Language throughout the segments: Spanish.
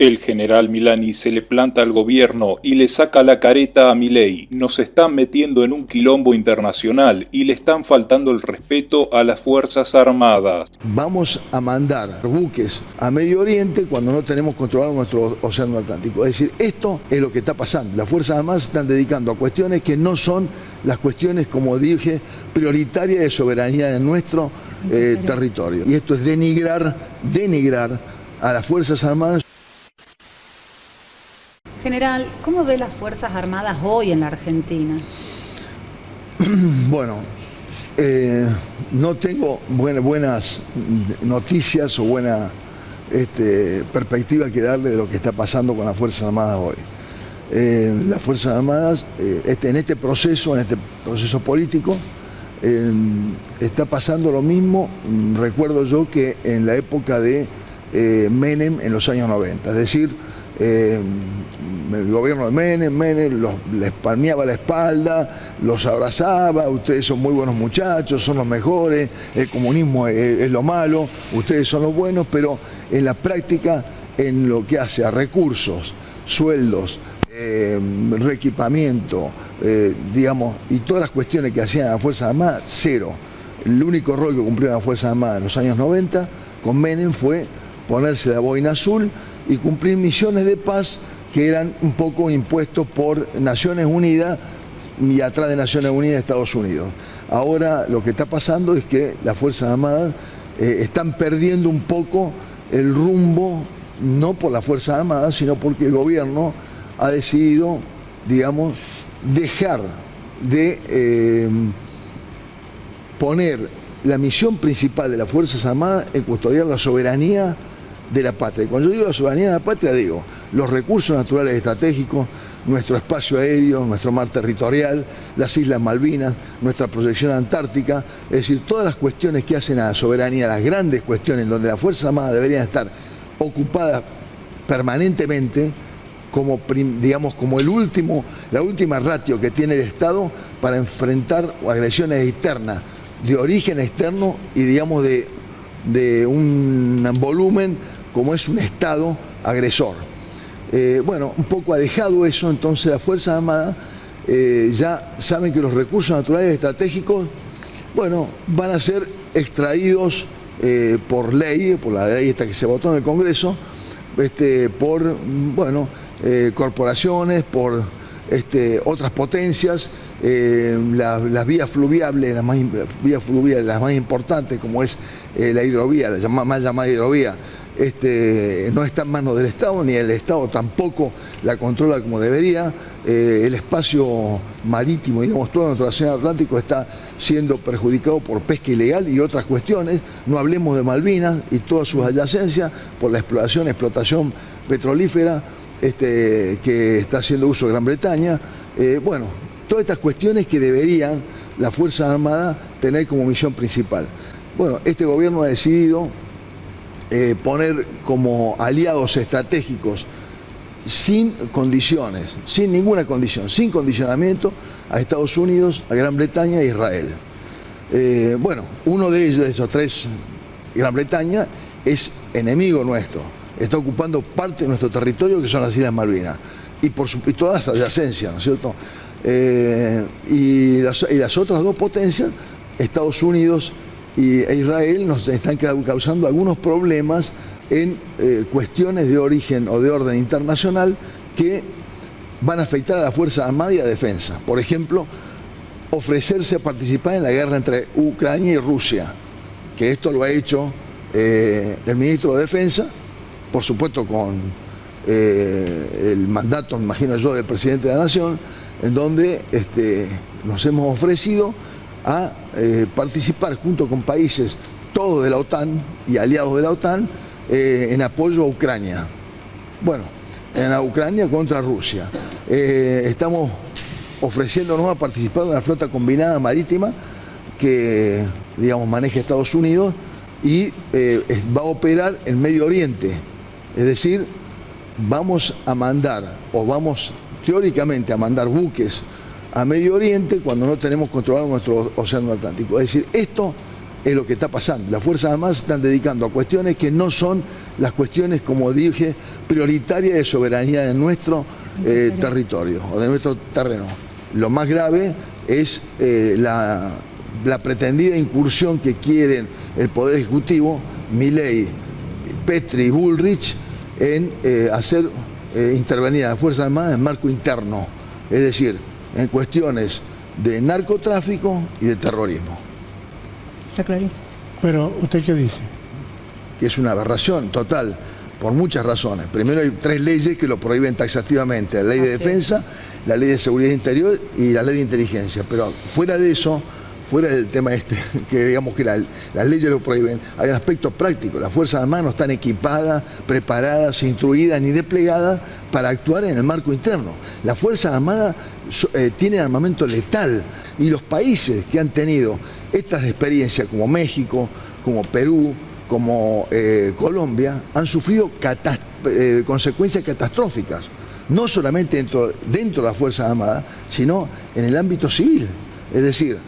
El general Milani se le planta al gobierno y le saca la careta a Milei. Nos están metiendo en un quilombo internacional y le están faltando el respeto a las Fuerzas Armadas. Vamos a mandar buques a Medio Oriente cuando no tenemos controlado nuestro océano Atlántico. Es decir, esto es lo que está pasando. Las Fuerzas Armadas se están dedicando a cuestiones que no son las cuestiones, como dije, prioritarias de soberanía de nuestro territorio. Y esto es denigrar a las Fuerzas Armadas. General, ¿cómo ve las Fuerzas Armadas hoy en la Argentina? Bueno, no tengo buenas noticias o buena perspectiva que darle de lo que está pasando con las Fuerzas Armadas hoy. Las Fuerzas Armadas, en este proceso político, está pasando lo mismo, recuerdo yo, que en la época de Menem en los años 90, es decir, el gobierno de Menem les palmeaba la espalda, los abrazaba, ustedes son muy buenos muchachos, son los mejores, el comunismo es lo malo, ustedes son los buenos, pero en la práctica, en lo que hace a recursos, sueldos, reequipamiento, digamos, y todas las cuestiones que hacían a las Fuerzas Armadas, cero. El único rol que cumplieron las Fuerzas Armadas en los años 90 con Menem fue ponerse la boina azul y cumplir misiones de paz que eran un poco impuestos por Naciones Unidas y atrás de Naciones Unidas Estados Unidos. Ahora lo que está pasando es que las Fuerzas Armadas están perdiendo un poco el rumbo, no por las Fuerzas Armadas, sino porque el gobierno ha decidido, digamos, dejar de poner la misión principal de las Fuerzas Armadas en custodiar la soberanía de la patria. Cuando yo digo la soberanía de la patria, digo los recursos naturales estratégicos, nuestro espacio aéreo, nuestro mar territorial, las Islas Malvinas, nuestra proyección antártica, es decir, todas las cuestiones que hacen a la soberanía, las grandes cuestiones donde las Fuerzas Armadas deberían estar ocupadas permanentemente, como, digamos, como la última ratio que tiene el Estado para enfrentar agresiones externas, de origen externo y, digamos, de un volumen como es un Estado agresor. Bueno, un poco ha dejado eso, entonces las Fuerzas Armadas ya saben que los recursos naturales estratégicos, bueno, van a ser extraídos por ley, por la ley esta que se votó en el Congreso, por, bueno, corporaciones, por otras potencias, las vías fluviales, las más importantes, como es la hidrovía, la más llamada hidrovía, no está en manos del Estado, ni el Estado tampoco la controla como debería. El espacio marítimo, digamos, todo nuestro océano Atlántico está siendo perjudicado por pesca ilegal y otras cuestiones. No hablemos de Malvinas y todas sus adyacencias por la explotación petrolífera que está haciendo uso de Gran Bretaña. Bueno, todas estas cuestiones que deberían las Fuerzas Armadas tener como misión principal. Bueno, este gobierno ha decidido poner como aliados estratégicos sin condiciones, sin ninguna condición, sin condicionamiento a Estados Unidos, a Gran Bretaña e Israel. Bueno, uno de ellos, de esos tres, Gran Bretaña, es enemigo nuestro, está ocupando parte de nuestro territorio que son las Islas Malvinas y todas las adyacencias, ¿no es cierto? Y las otras dos potencias, Estados Unidos e Israel, nos están causando algunos problemas en cuestiones de origen o de orden internacional que van a afectar a la Fuerza Armada y a Defensa. Por ejemplo, ofrecerse a participar en la guerra entre Ucrania y Rusia, que esto lo ha hecho el ministro de Defensa, por supuesto con el mandato, me imagino yo, del presidente de la Nación, en donde nos hemos ofrecido a participar junto con países todos de la OTAN y aliados de la OTAN en apoyo a Ucrania. Bueno, en Ucrania contra Rusia. Estamos ofreciéndonos a participar en la flota combinada marítima que, digamos, maneja Estados Unidos y va a operar en Medio Oriente. Es decir, vamos a mandar, o vamos teóricamente a mandar buques a Medio Oriente cuando no tenemos controlado nuestro océano Atlántico. Es decir, esto es lo que está pasando. Las Fuerzas Armadas se están dedicando a cuestiones que no son las cuestiones, como dije, prioritaria de soberanía de nuestro territorio o de nuestro terreno. Lo más grave es la pretendida incursión que quieren el Poder Ejecutivo, Milei, Petri y Bullrich, en hacer intervenir a las Fuerzas Armadas en marco interno, es decir, en cuestiones de narcotráfico y de terrorismo. Está clarísimo. Pero, ¿usted qué dice? Que es una aberración total, por muchas razones. Primero, hay 3 leyes que lo prohíben taxativamente: la ley de defensa, la ley de seguridad interior y la ley de inteligencia. Pero fuera de eso, fuera del tema que digamos que las leyes lo prohíben, hay un aspecto práctico. Las Fuerzas Armadas no están equipadas, preparadas, instruidas ni desplegadas para actuar en el marco interno. Las Fuerzas Armadas tienen armamento letal, y los países que han tenido estas experiencias, como México, como Perú, como Colombia, han sufrido consecuencias catastróficas, no solamente dentro de las Fuerzas Armadas, sino en el ámbito civil. Es decir,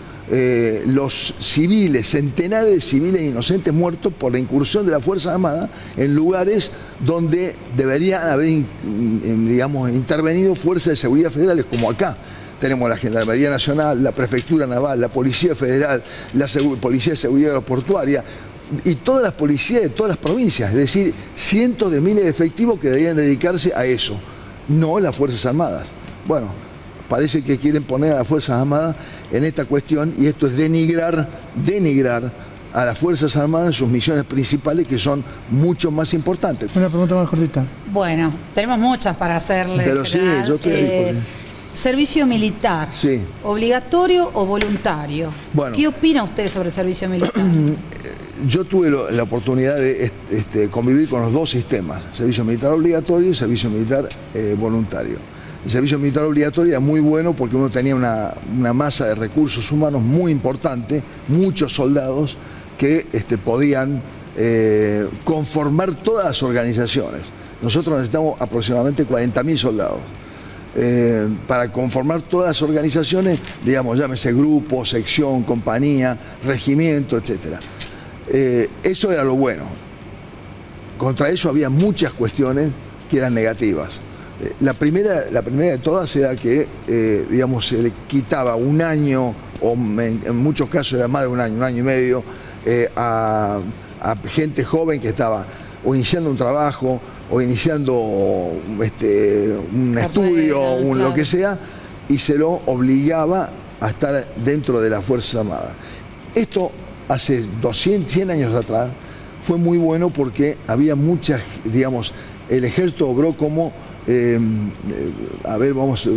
los civiles, centenares de civiles inocentes muertos por la incursión de las Fuerzas Armadas en lugares donde deberían haber intervenido fuerzas de seguridad federales, como acá. Tenemos la Gendarmería Nacional, la Prefectura Naval, la Policía Federal, la Policía de Seguridad Aeroportuaria y todas las policías de todas las provincias. Es decir, cientos de miles de efectivos que deberían dedicarse a eso, no las Fuerzas Armadas. Bueno, parece que quieren poner a las Fuerzas Armadas en esta cuestión, y esto es denigrar a las Fuerzas Armadas en sus misiones principales, que son mucho más importantes. Una pregunta más cortita. Bueno, tenemos muchas para hacerle. Pero sí, yo estoy ahí. Servicio militar, sí. ¿Obligatorio o voluntario? Bueno, ¿qué opina usted sobre el servicio militar? Yo tuve la oportunidad de convivir con los 2 sistemas, servicio militar obligatorio y servicio militar voluntario. El servicio militar obligatorio era muy bueno porque uno tenía una masa de recursos humanos muy importante, muchos soldados que podían conformar todas las organizaciones. Nosotros necesitamos aproximadamente 40.000 soldados. Para conformar todas las organizaciones, digamos, llámese grupo, sección, compañía, regimiento, etc. Eso era lo bueno. Contra eso había muchas cuestiones que eran negativas. La primera de todas era que, digamos, se le quitaba un año, o en muchos casos era más de un año y medio, a gente joven que estaba o iniciando un trabajo, o iniciando un estudio, lo que sea, y se lo obligaba a estar dentro de las Fuerzas Armadas. Esto hace 100 años atrás fue muy bueno porque había muchas, digamos, el ejército obró como,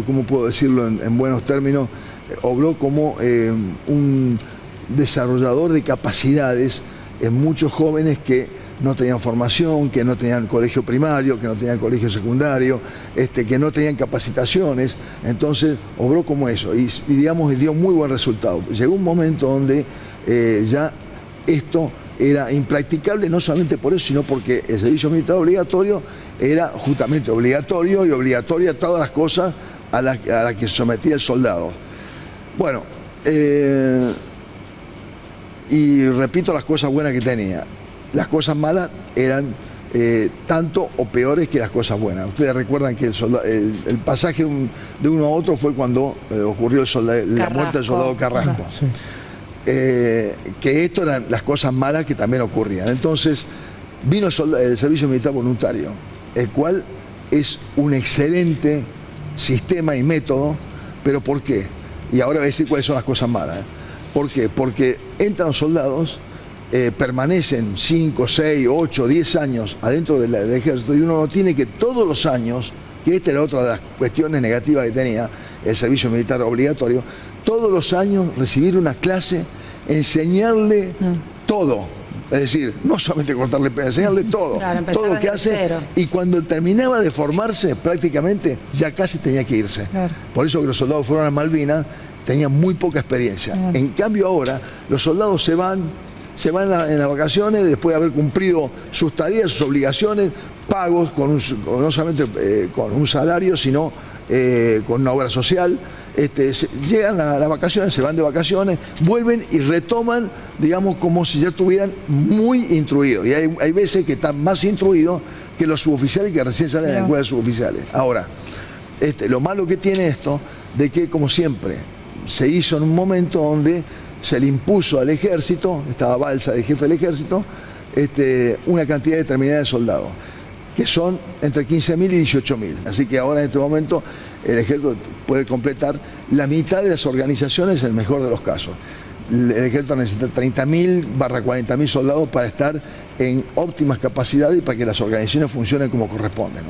¿cómo puedo decirlo en buenos términos? Obró como un desarrollador de capacidades en muchos jóvenes que no tenían formación, que no tenían colegio primario, que no tenían colegio secundario, que no tenían capacitaciones. Entonces obró como eso y digamos dio muy buen resultado. Llegó un momento donde ya esto era impracticable, no solamente por eso, sino porque el servicio militar obligatorio era justamente obligatorio y obligatoria todas las cosas a las que se sometía el soldado. Bueno, y repito las cosas buenas que tenía. Las cosas malas eran tanto o peores que las cosas buenas. Ustedes recuerdan que el pasaje de uno a otro fue cuando ocurrió la muerte del soldado Carrasco. Sí. Que esto eran las cosas malas que también ocurrían. Entonces vino el servicio militar voluntario, el cual es un excelente sistema y método. ¿Pero por qué? Y ahora voy a decir cuáles son las cosas malas. ¿Por qué? Porque entran los soldados, permanecen 5, 6, 8, 10 años adentro del ejército, y uno no tiene que todos los años, que esta era otra de las cuestiones negativas que tenía el servicio militar obligatorio, todos los años recibir una clase, enseñarle todo. Es decir, no solamente cortarle pena, enseñarle todo, claro, todo lo que hace. Cero. Y cuando terminaba de formarse, prácticamente ya casi tenía que irse. Claro. Por eso que los soldados fueron a Malvinas, tenían muy poca experiencia. Claro. En cambio ahora, los soldados se van en las vacaciones, después de haber cumplido sus tareas, sus obligaciones, pagos, no solamente con un salario, sino con una obra social. Llegan a las vacaciones, se van de vacaciones, vuelven y retoman, digamos, como si ya estuvieran muy instruidos. Y hay veces que están más instruidos que los suboficiales que recién salen de la escuela de suboficiales. Ahora, lo malo que tiene esto, de que como siempre, se hizo en un momento donde se le impuso al ejército, estaba Balsa de jefe del ejército, una cantidad determinada de soldados, que son entre 15.000 y 18.000. Así que ahora en este momento el ejército puede completar la mitad de las organizaciones en el mejor de los casos. El ejército necesita 30.000/40.000 soldados para estar en óptimas capacidades y para que las organizaciones funcionen como corresponde, ¿no?